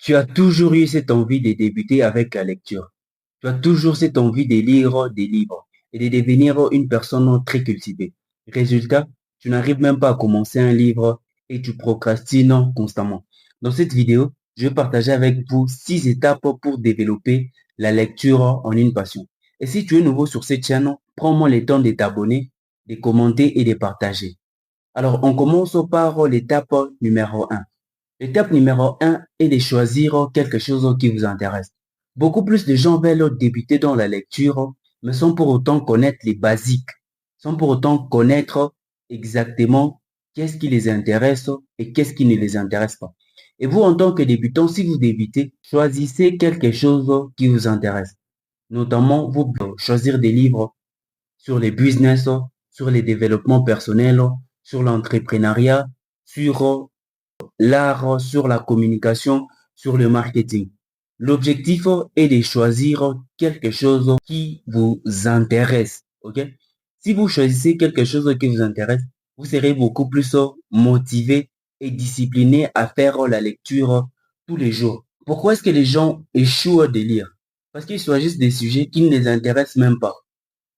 Tu as toujours eu cette envie de débuter avec la lecture. Tu as toujours cette envie de lire des livres et de devenir une personne très cultivée. Résultat, tu n'arrives même pas à commencer un livre et tu procrastines constamment. Dans cette vidéo, je vais partager avec vous 6 étapes pour développer la lecture en une passion. Et si tu es nouveau sur cette chaîne, prends-moi le temps de t'abonner, de commenter et de partager. Alors, on commence par l'étape numéro 1. L'étape numéro 1 est de choisir quelque chose qui vous intéresse. Beaucoup plus de gens veulent débuter dans la lecture, mais sans pour autant connaître les basiques, sans pour autant connaître exactement qu'est-ce qui les intéresse et qu'est-ce qui ne les intéresse pas. Et vous, en tant que débutant, si vous débutez, choisissez quelque chose qui vous intéresse. Notamment, vous pouvez choisir des livres sur les business, sur les développements personnels, sur l'entrepreneuriat, sur l'art, sur la communication, sur le marketing. L'objectif est de choisir quelque chose qui vous intéresse. OK? Si vous choisissez quelque chose qui vous intéresse, vous serez beaucoup plus motivé et discipliné à faire la lecture tous les jours. Pourquoi est-ce que les gens échouent de lire? Parce qu'ils choisissent des sujets qui ne les intéressent même pas.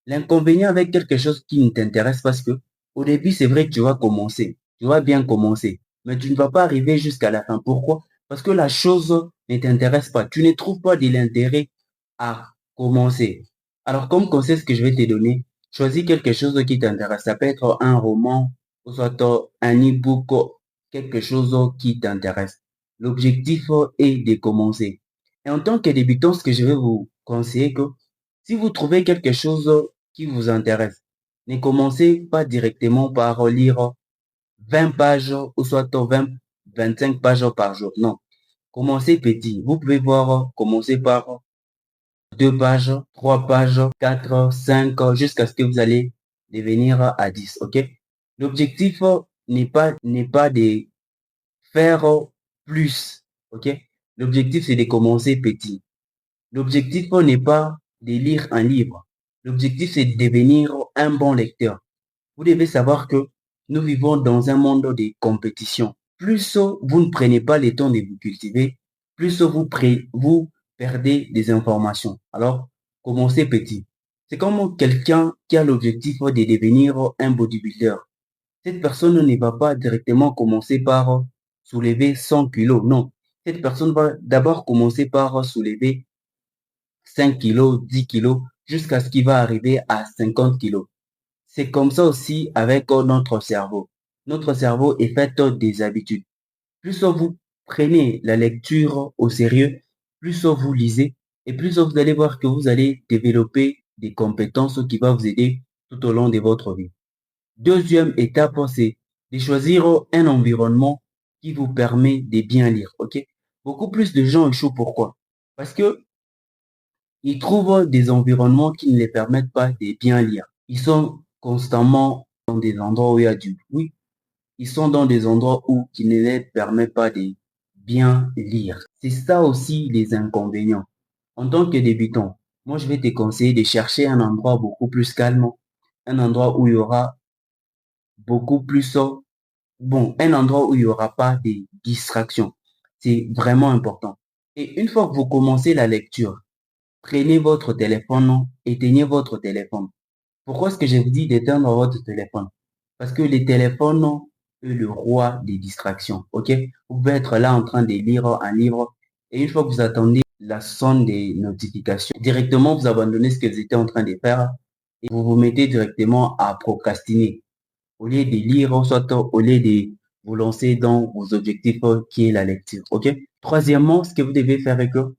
L'inconvénient avec quelque chose qui ne t'intéresse parce que au début, c'est vrai que tu vas commencer, tu vas bien commencer, mais tu ne vas pas arriver jusqu'à la fin. Pourquoi? Parce que la chose ne t'intéresse pas. Tu ne trouves pas de l'intérêt à commencer. Alors, comme conseil ce que je vais te donner, choisis quelque chose qui t'intéresse. Ça peut être un roman, ou soit un e-book, quelque chose qui t'intéresse. L'objectif est de commencer. Et en tant que débutant, ce que je vais vous conseiller que si vous trouvez quelque chose qui vous intéresse, ne commencez pas directement par lire 20 pages ou soit 20, 25 pages par jour. Non. Commencez petit. Vous pouvez voir, commencer par 2 pages, 3 pages, 4, 5, jusqu'à ce que vous allez devenir à 10. OK? L'objectif n'est pas de faire plus. OK? L'objectif, c'est de commencer petit. L'objectif n'est pas de lire un livre. L'objectif, c'est de devenir un bon lecteur. Vous devez savoir que nous vivons dans un monde de compétition. Plus vous ne prenez pas le temps de vous cultiver, plus vous perdez des informations. Alors, commencez petit. C'est comme quelqu'un qui a l'objectif de devenir un bodybuilder. Cette personne ne va pas directement commencer par soulever 100 kilos. Non. Cette personne va d'abord commencer par soulever 5 kilos, 10 kilos, jusqu'à ce qu'il va arriver à 50 kilos. C'est comme ça aussi avec notre cerveau. Notre cerveau est fait des habitudes. Plus vous prenez la lecture au sérieux, plus vous lisez et plus vous allez voir que vous allez développer des compétences qui vont vous aider tout au long de votre vie. Deuxième étape, c'est de choisir un environnement qui vous permet de bien lire. OK? Beaucoup plus de gens échouent. Pourquoi? Parce que ils trouvent des environnements qui ne les permettent pas de bien lire. Ils sont constamment dans des endroits où il y a du bruit. Ils sont dans des endroits où qui ne les permettent pas de bien lire. C'est ça aussi les inconvénients. En tant que débutant, moi je vais te conseiller de chercher un endroit beaucoup plus calme, un endroit où il y aura beaucoup plus un endroit où il n'y aura pas de distractions. C'est vraiment important. Et une fois que vous commencez la lecture, prenez votre téléphone, éteignez votre téléphone. Pourquoi est-ce que je vous dis d'éteindre votre téléphone? Parce que le téléphone est le roi des distractions. OK? Vous pouvez être là en train de lire un livre et une fois que vous attendez la sonne des notifications, directement vous abandonnez ce que vous étiez en train de faire et vous vous mettez directement à procrastiner. Au lieu de lire, ou soit au lieu de vous lancer dans vos objectifs qui est la lecture. OK? Troisièmement, ce que vous devez faire est que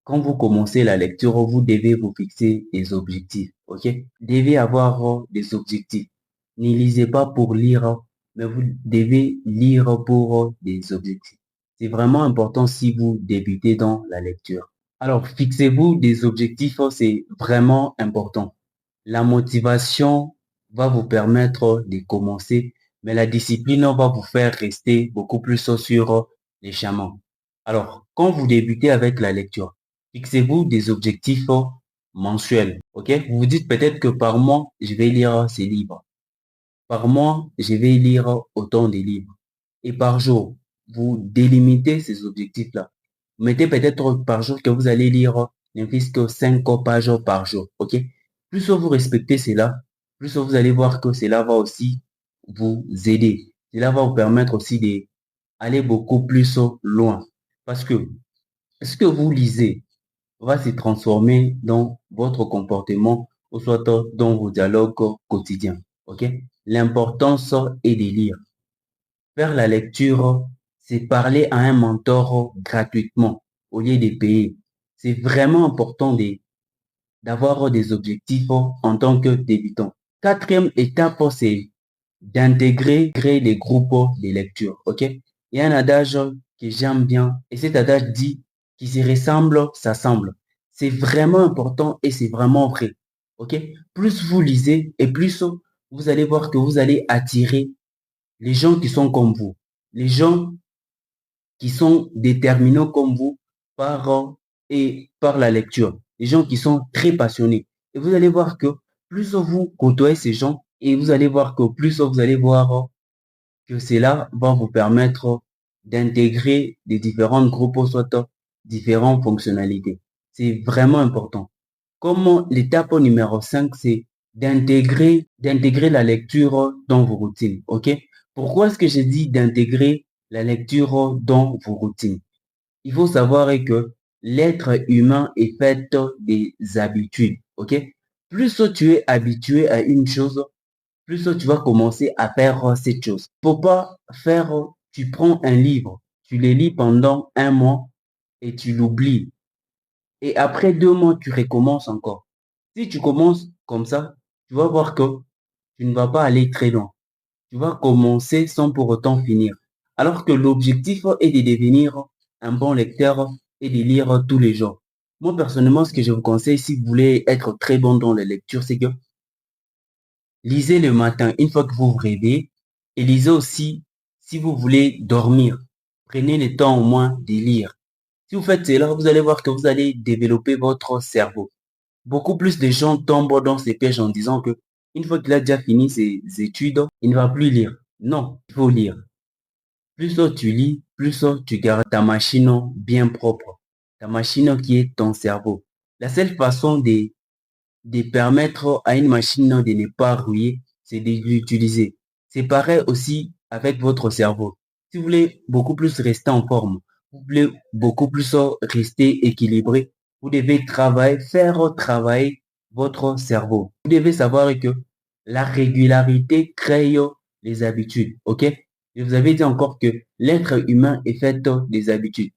quand vous commencez la lecture, vous devez vous fixer des objectifs, ok? Vous devez avoir des objectifs. Ne lisez pas pour lire, mais vous devez lire pour des objectifs. C'est vraiment important si vous débutez dans la lecture. Alors, fixez-vous des objectifs, c'est vraiment important. La motivation va vous permettre de commencer, mais la discipline va vous faire rester beaucoup plus sur les chemins. Alors, quand vous débutez avec la lecture, fixez-vous des objectifs mensuels, ok? Vous vous dites peut-être que par mois, je vais lire ces livres. Par mois, je vais lire autant de livres. Et par jour, vous délimitez ces objectifs-là. Mettez peut-être par jour que vous allez lire n'importe que 5 pages par jour, ok? Plus vous respectez cela, plus vous allez voir que cela va aussi vous aider. Cela va vous permettre aussi d'aller beaucoup plus loin. Parce que ce que vous lisez va se transformer dans votre comportement ou soit dans vos dialogues quotidiens, ok? L'importance est de lire. Faire la lecture, c'est parler à un mentor gratuitement au lieu de payer. C'est vraiment important d'avoir des objectifs en tant que débutant. Quatrième étape, c'est d'intégrer les groupes de lecture. OK? Il y a un adage que j'aime bien et cet adage dit qui se ressemble, s'assemble. C'est vraiment important et c'est vraiment vrai. OK? Plus vous lisez et plus vous allez voir que vous allez attirer les gens qui sont comme vous, les gens qui sont déterminants comme vous par la lecture, les gens qui sont très passionnés. Et vous allez voir que plus vous côtoyez ces gens, et vous allez voir que plus vous allez voir que cela va vous permettre d'intégrer des différents groupes, soit différentes fonctionnalités. C'est vraiment important. Comme l'étape numéro 5, c'est d'intégrer la lecture dans vos routines. OK? Pourquoi est-ce que j'ai dit d'intégrer la lecture dans vos routines? Il faut savoir que l'être humain est fait des habitudes. OK? Plus tu es habitué à une chose, plus tu vas commencer à faire cette chose. Faut pas faire, tu prends un livre, tu le lis pendant un mois et tu l'oublies. Et après 2 mois, tu recommences encore. Si tu commences comme ça, tu vas voir que tu ne vas pas aller très loin. Tu vas commencer sans pour autant finir. Alors que l'objectif est de devenir un bon lecteur et de lire tous les jours. Moi, personnellement, ce que je vous conseille si vous voulez être très bon dans la lecture, c'est que lisez le matin une fois que vous vous réveillez et lisez aussi si vous voulez dormir. Prenez le temps au moins de lire. Si vous faites cela, vous allez voir que vous allez développer votre cerveau. Beaucoup plus de gens tombent dans ces pièges en disant que une fois qu'il a déjà fini ses études, il ne va plus lire. Non, il faut lire. Plus tu lis, plus tu gardes ta machine bien propre. Ta machine qui est ton cerveau. La seule façon de permettre à une machine de ne pas rouiller, c'est de l'utiliser. C'est pareil aussi avec votre cerveau. Si vous voulez beaucoup plus rester en forme, vous voulez beaucoup plus rester équilibré, vous devez faire travailler votre cerveau. Vous devez savoir que la régularité crée les habitudes, ok? Je vous avais dit encore que l'être humain est fait des habitudes.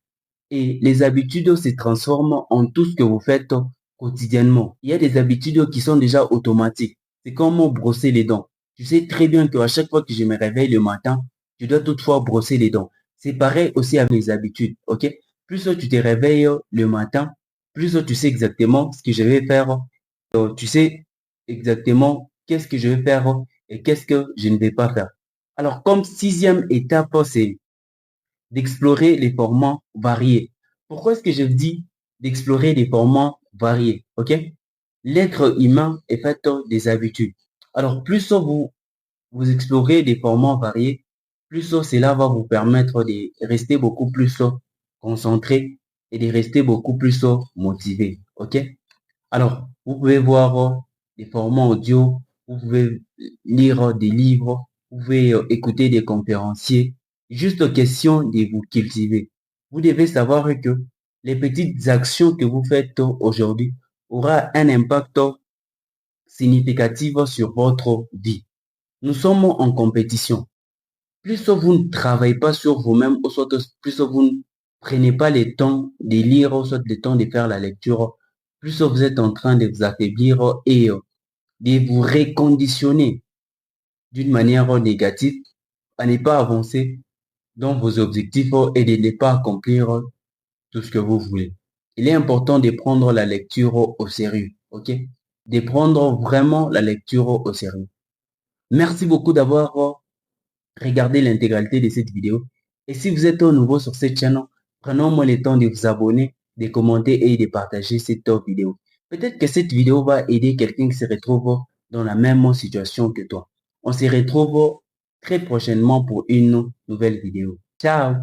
Et les habitudes se transforment en tout ce que vous faites quotidiennement. Il y a des habitudes qui sont déjà automatiques. C'est comme brosser les dents. Tu sais très bien qu'à chaque fois que je me réveille le matin, tu dois toutefois brosser les dents. C'est pareil aussi avec les habitudes, ok? Plus tu te réveilles le matin, plus tu sais exactement ce que je vais faire. Tu sais exactement qu'est-ce que je vais faire et qu'est-ce que je ne vais pas faire. Alors, comme sixième étape, c'est d'explorer les formats variés. Pourquoi est-ce que je dis d'explorer des formats variés? OK? L'être humain est fait des habitudes. Alors, plus vous explorez des formats variés, plus cela va vous permettre de rester beaucoup plus concentré et de rester beaucoup plus motivé. OK? Alors, vous pouvez voir des formats audio, vous pouvez lire des livres, vous pouvez écouter des conférenciers. Juste question de vous cultiver. Vous devez savoir que les petites actions que vous faites aujourd'hui aura un impact significatif sur votre vie. Nous sommes en compétition. Plus vous ne travaillez pas sur vous-même, ou soit plus vous ne prenez pas le temps de lire, ou soit le temps de faire la lecture, plus vous êtes en train de vous affaiblir et de vous reconditionner d'une manière négative à ne pas avancer dans vos objectifs et de ne pas accomplir tout ce que vous voulez. Il est important de prendre la lecture au sérieux, ok? De prendre vraiment la lecture au sérieux. Merci beaucoup d'avoir regardé l'intégralité de cette vidéo. Et si vous êtes nouveau sur cette chaîne, prenons moi le temps de vous abonner, de commenter et de partager cette vidéo. Peut-être que cette vidéo va aider quelqu'un qui se retrouve dans la même situation que toi. On se retrouve très prochainement pour une nouvelle vidéo. Ciao!